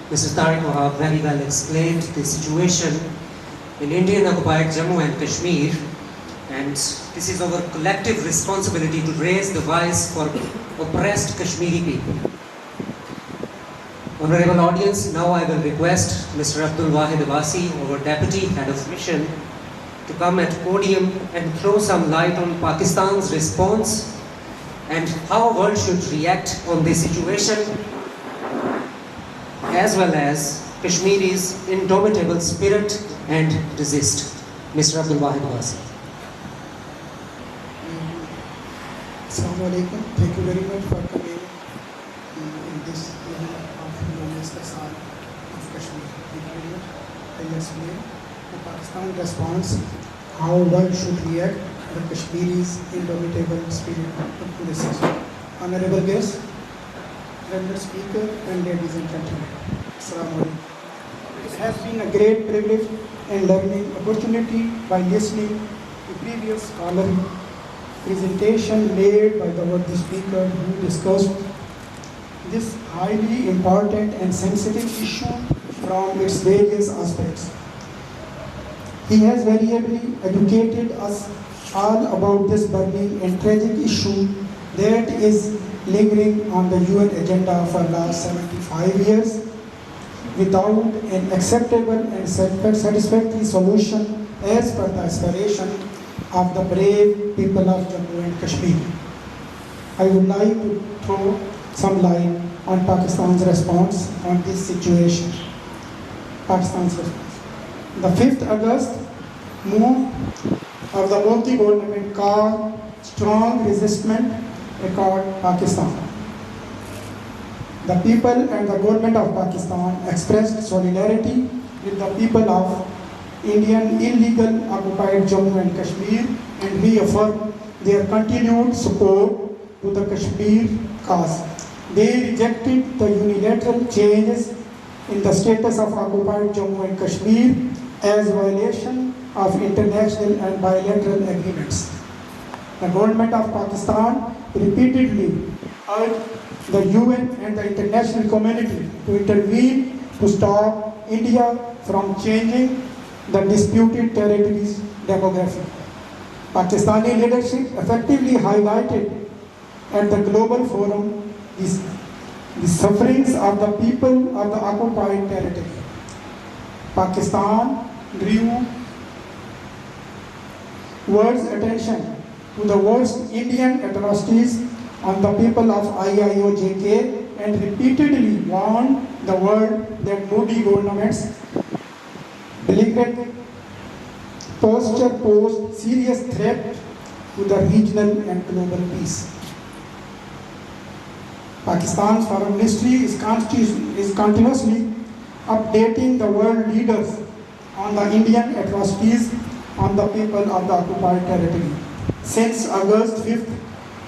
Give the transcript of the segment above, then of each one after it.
Mr. Tariq Wahab very well explained the situation in Indian occupied Jammu and Kashmir, and this is our collective responsibility to raise the voice for oppressed Kashmiri people. Honorable audience, now I will request Mr. Abdul Wahid Awasi, our Deputy Head of Mission, to come at podium and throw some light on Pakistan's response and how the world should react on this situation, as well as Kashmiri's indomitable spirit and resist. Mr. Abdul Wahid Awasi. Assalamu alaikum. Thank you very much for coming in this event of Minister Sal of Kashmir. Thank you very much. I'll explain the Pakistan response, how world should react the Kashmiri's indomitable spirit to this issue. Honorable guests, Honorable Speaker, and ladies and gentlemen. Assalamu alaikum. It has been a great privilege and learning opportunity by listening to previous scholarly presentation made by the worthy speaker who discussed this highly important and sensitive issue from its various aspects. He has variably educated us all about this burning and tragic issue that is lingering on the UN agenda for last 75 years without an acceptable and satisfactory solution as per the aspiration of the brave people of Jammu and Kashmir. I would like to throw some light on Pakistan's response on this situation. Pakistan's response. The 5th August move of the Modi government caused strong resistance across Pakistan. The people and the government of Pakistan expressed solidarity with the people of Indian illegal occupied Jammu and Kashmir and reaffirmed their continued support to the Kashmir cause. They rejected the unilateral changes in the status of occupied Jammu and Kashmir as violation of international and bilateral agreements. The government of Pakistan repeatedly urged the UN and the international community to intervene to stop India from changing the disputed territories' demography. Pakistani leadership effectively highlighted at the global forum the sufferings of the people of the occupied territory. Pakistan drew world's attention to the worst Indian atrocities on the people of IIOJK and repeatedly warned the world that Modi government's belligerent posture posed serious threat to the regional and global peace. Pakistan's foreign ministry is continuously updating the world leaders on the Indian atrocities on the people of the occupied territory. Since August 5th,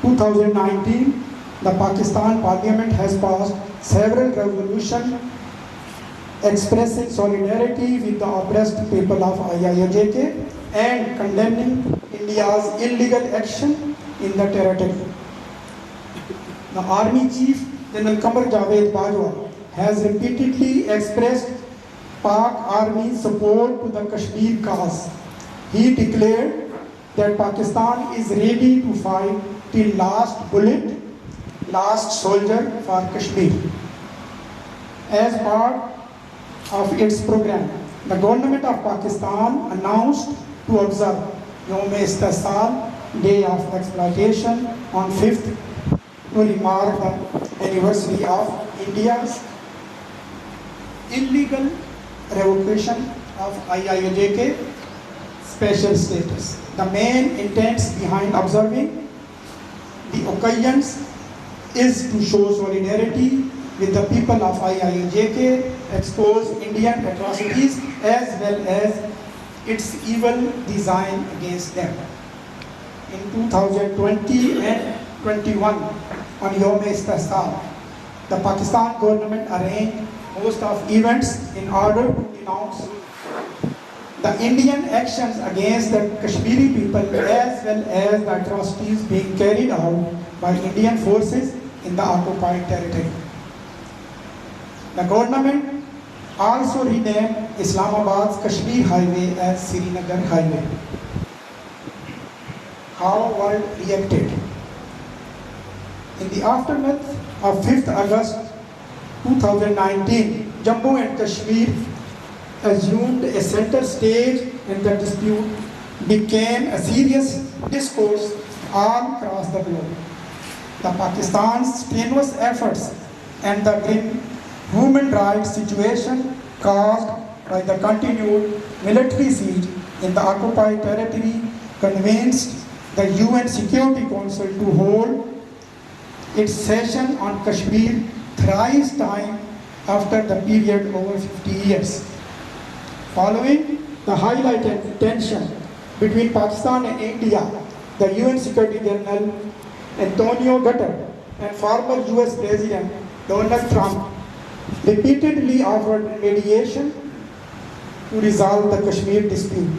2019, the Pakistan Parliament has passed several resolutions expressing solidarity with the oppressed people of IIOJK and condemning India's illegal action in the territory. The Army Chief General Qamar Javed Bajwa has repeatedly expressed Pak Army's support to the Kashmir cause. He declared that Pakistan is ready to fight till last bullet, last soldier for Kashmir. As part of its program, the government of Pakistan announced to observe Yom-e-Istisal, Day of Exploitation, on 5th to remark the anniversary of India's illegal revocation of IIOJK special status. The main intent behind observing the occasions is to show solidarity with the people of IIOJK, expose Indian atrocities as well as its evil design against them. In 2020 and 21, on Yom-e-Istisal, the Pakistan government arranged a host of events in order to denounce the Indian actions against the Kashmiri people as well as the atrocities being carried out by Indian forces in the occupied territory. The government also renamed Islamabad's Kashmir Highway as Srinagar Highway. How world reacted? In the aftermath of 5th August 2019, Jammu and Kashmir assumed a center stage and the dispute became a serious discourse all across the globe. The Pakistan's strenuous efforts and the grim human rights situation caused by the continued military siege in the occupied territory convinced the UN Security Council to hold its session on Kashmir thrice time after the period over 50 years. Following the highlighted tension between Pakistan and India, the UN Secretary General Antonio Guterres and former US President Donald Trump repeatedly offered mediation to resolve the Kashmir dispute.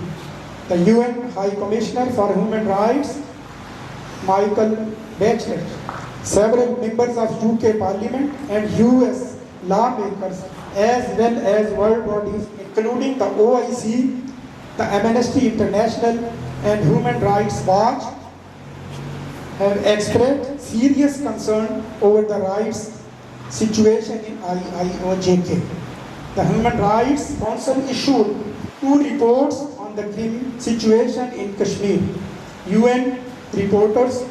The UN High Commissioner for Human Rights, Michael Bachelet, several members of UK Parliament and US lawmakers, as well as world bodies including the OIC, the Amnesty International and Human Rights Watch, have expressed serious concern over the rights situation in IIOJK. The Human Rights Council issued 2 reports on the grim situation in Kashmir. UN reporters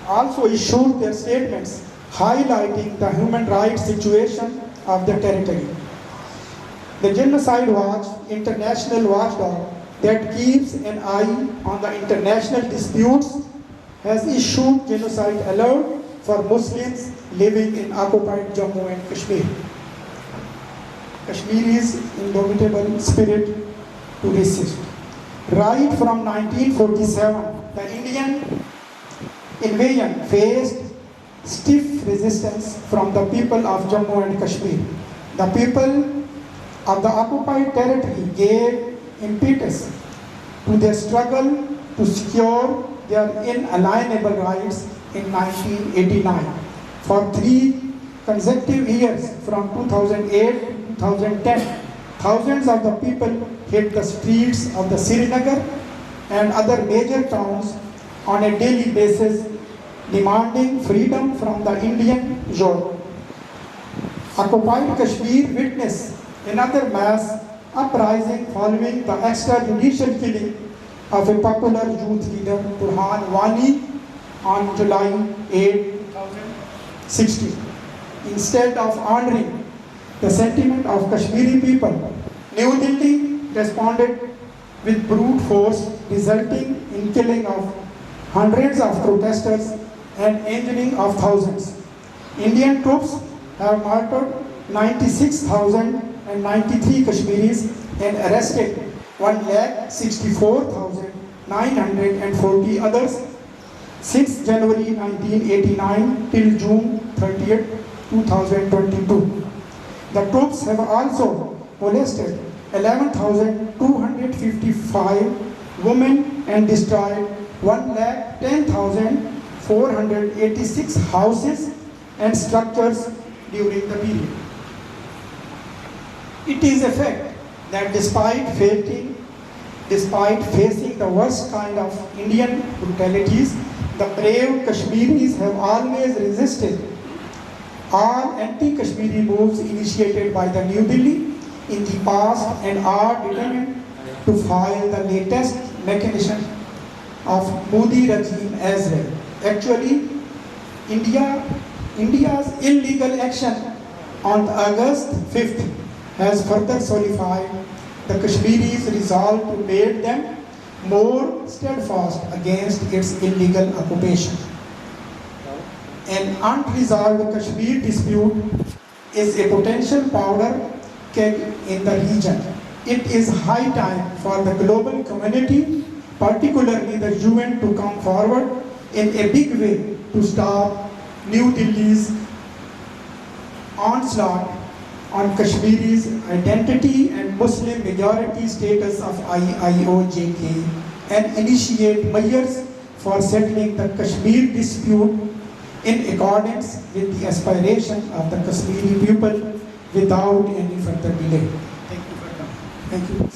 also issued their statements highlighting the human rights situation of the territory. The Genocide Watch, international watchdog that keeps an eye on the international disputes, has issued genocide alert for Muslims living in occupied Jammu and Kashmir. Kashmiri's indomitable spirit to resist. Right from 1947, the Indian invasion faced stiff resistance from the people of Jammu and Kashmir. The people of the occupied territory gave impetus to their struggle to secure their inalienable rights in 1989. For 3 consecutive years from 2008 to 2010, thousands of the people hit the streets of the Srinagar and other major towns on a daily basis, demanding freedom from the Indian yoke. Occupied Kashmir witnessed another mass uprising following the extrajudicial killing of a popular youth leader, Burhan Wani, on July 8, 2016. Instead of honoring the sentiment of Kashmiri people, New Delhi responded with brute force, resulting in killing of hundreds of protesters and injuring of thousands. Indian troops have murdered 96,093 Kashmiris and arrested 1,64,940 others since January 1989 till June 30, 2022. The troops have also molested 11,255 women and destroyed 1,10,486 houses and structures during the period. It is a fact that despite facing the worst kind of Indian brutalities, the brave Kashmiris have always resisted all anti-Kashmiri moves initiated by the New Delhi in the past and are determined to file the latest mechanism of Modi regime as well. Actually, India's illegal action on August 5th has further solidified the Kashmiris' resolve to make them more steadfast against its illegal occupation. An unresolved Kashmir dispute is a potential powder keg in the region. It is high time for the global community, particularly the UN, to come forward in a big way to stop New Delhi's onslaught on Kashmiri's identity and Muslim majority status of IIOJK and initiate measures for settling the Kashmir dispute in accordance with the aspiration of the Kashmiri people without any further delay. Thank you for coming. Thank you.